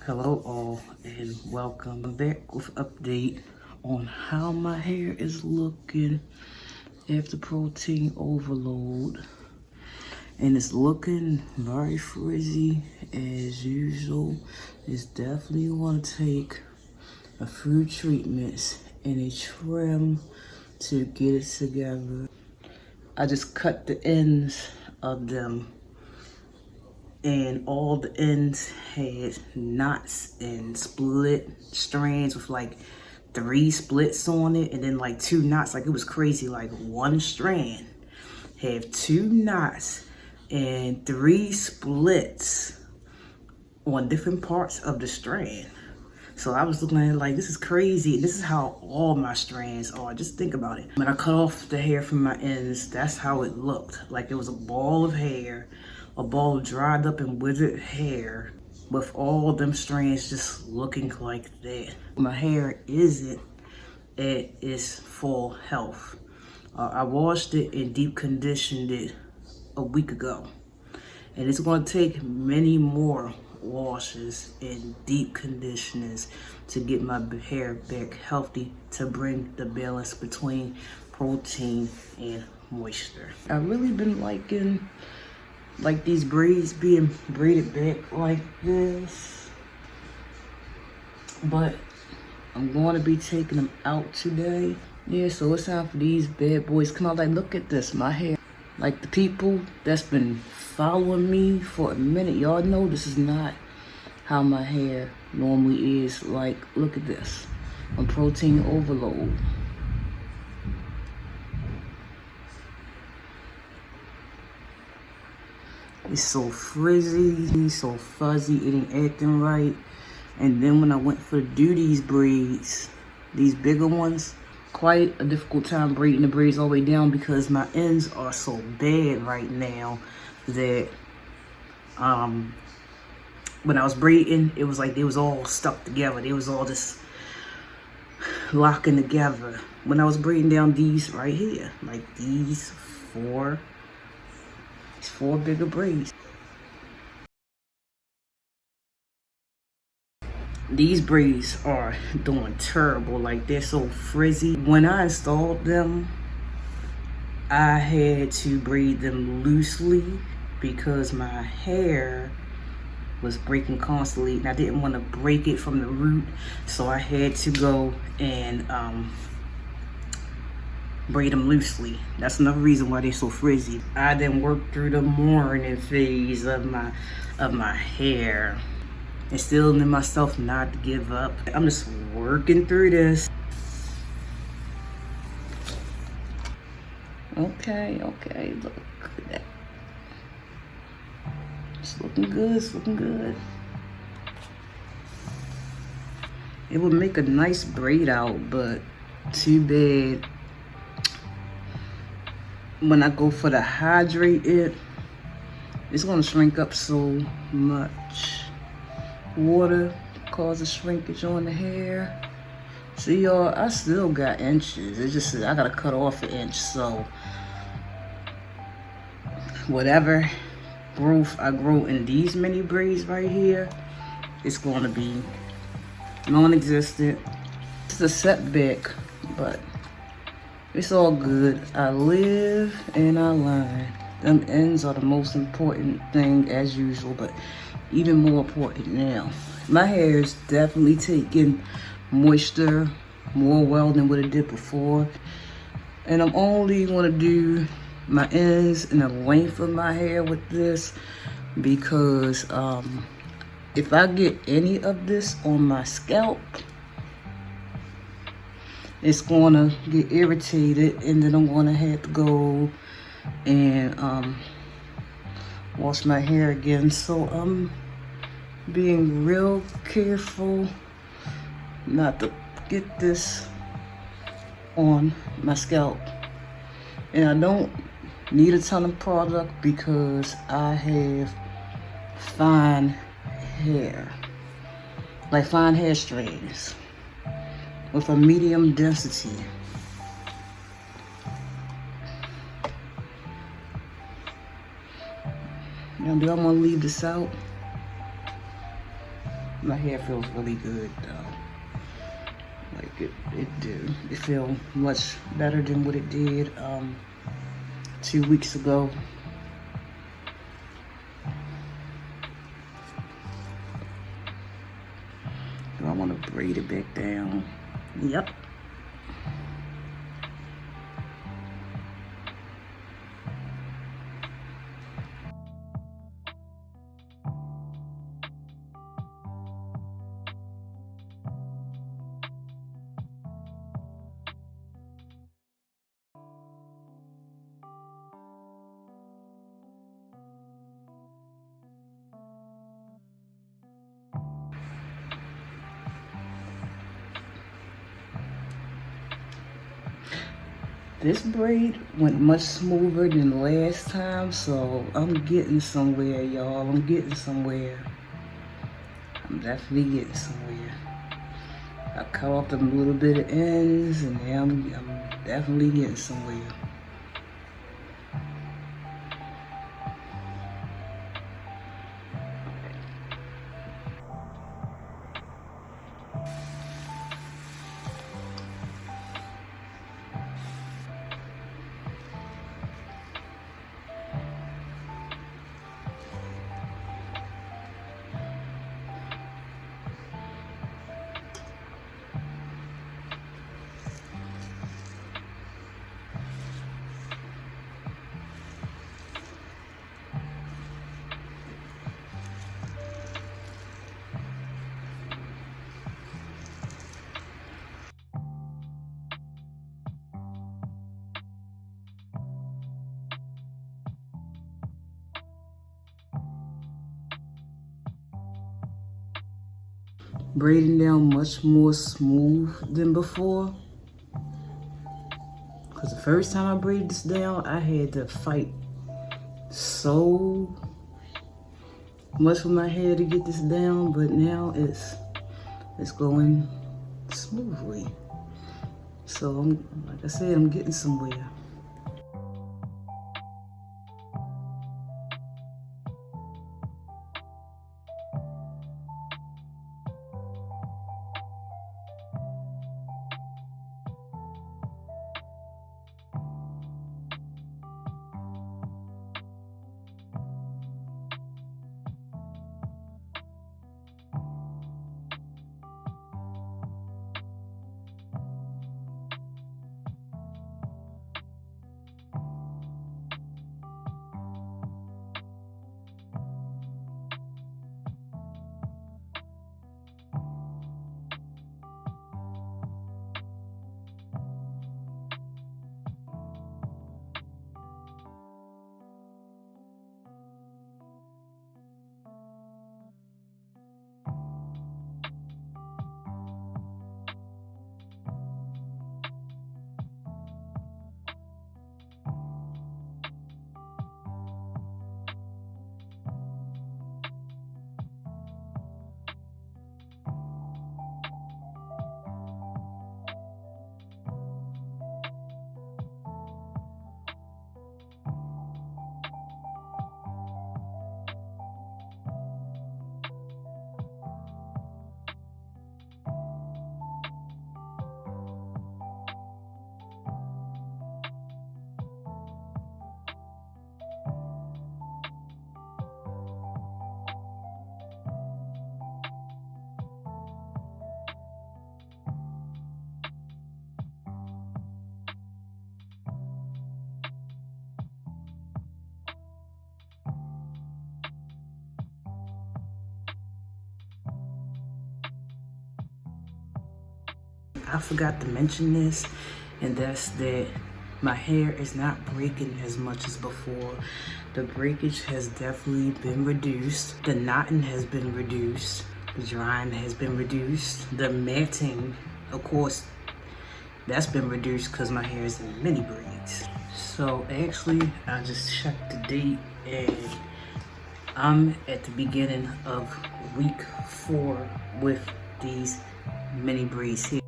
Hello all and welcome. I'm back with an update on how my hair is looking after protein overload. And it's looking very frizzy as usual. It's definitely want to take a few treatments and a trim to get it together. I just cut the ends of them, and all the ends had knots and split strands with like 3 splits on it, and then like 2 knots. Like, it was crazy. Like, one strand had 2 knots and 3 splits on different parts of the strand. So I was looking at it like, this is crazy. This is how all my strands are. Just think about it. When I cut off the hair from my ends, that's how it looked. Like, it was a ball of hair, a ball of dried up and withered hair with all them strands just looking like that. My hair isn't at its full health. I washed it and deep conditioned it a week ago. And it's going to take many more washes and deep conditioners to get my hair back healthy, to bring the balance between protein and moisture. I've really been liking like these braids being braided back like this, but I'm going to be taking them out today. Yeah, so it's time for these bad boys come out. Like, look at this, my hair. Like, the people that's been following me for a minute, y'all know this is not how my hair normally is. Like, look at this, on protein overload. It's so frizzy, so fuzzy, it ain't acting right. And then when I went to do these braids, these bigger ones, quite a difficult time braiding the braids all the way down because my ends are so bad right now that when I was braiding, it was like they was all stuck together. They was all just locking together. When I was braiding down these right here, like these four bigger braids. These braids are doing terrible. Like, they're so frizzy. When I installed them, I had to braid them loosely because my hair was breaking constantly and I didn't want to break it from the root. So I had to go and braid them loosely. That's another reason why they're so frizzy. I then worked through the morning phase of my hair, instilling myself not to give up. I'm just working through this. Okay, look at that. It's looking good, it's looking good. It would make a nice braid out, but too bad when I go for the hydrate it, it's gonna shrink up so much. Water causes shrinkage on the hair. See, y'all, I still got inches. It's just I gotta cut off an inch. So whatever growth I grow in these mini braids right here, it's gonna be non-existent. It's a setback, but it's all good. I live and I learn. Them ends are the most important thing as usual, but even more important now. My hair is definitely taking moisture more well than what it did before. And I'm only gonna do my ends and the length of my hair with this because if I get any of this on my scalp, it's gonna get irritated and then I'm gonna have to go and wash my hair again. So I'm being real careful not to get this on my scalp. And I don't need a ton of product because I have fine hair, like fine hair strands with a medium density. Now, do I want to leave this out? My hair feels really good though. Like it feels much better than what it did 2 weeks ago. So I want to braid it back down. Yep. This braid went much smoother than last time, so I'm getting somewhere, y'all. I'm getting somewhere. I'm definitely getting somewhere. I cut off a little bit of ends, and now I'm definitely getting somewhere. Braiding down much more smooth than before. Because the first time I braided this down, I had to fight so much with my hair to get this down, but now it's going smoothly. So like I said, I'm getting somewhere. I forgot to mention this, and that's that my hair is not breaking as much as before. The breakage has definitely been reduced. The knotting has been reduced. The drying has been reduced. The matting, of course, that's been reduced because my hair is in mini braids. So actually, I just checked the date, and I'm at the beginning of week 4 with these mini braids here.